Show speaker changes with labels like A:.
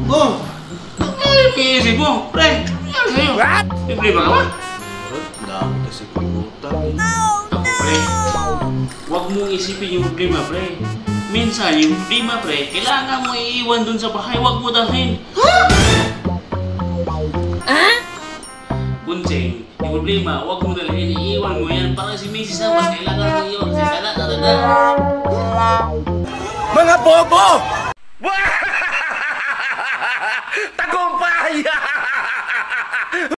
A: Oh!
B: Ano yung iisip mo? Pre, ano sa'yo?
C: What?
B: May problema ka ba?
A: Dami kasi kalimutan eh.
B: Ako, pre. Huwag mong isipin yung problema, pre. Minsan, yung problema, pre, kailangan mo iiwan dun sa bahay. Huwag mo dalhin. Kunseng, yung problema, huwag mo dalhin. Iiwan mo yan. Para si Mrs. naman, kailangan mo iiwan. Kasi talaga.
C: Mga bobo! Tagumpay!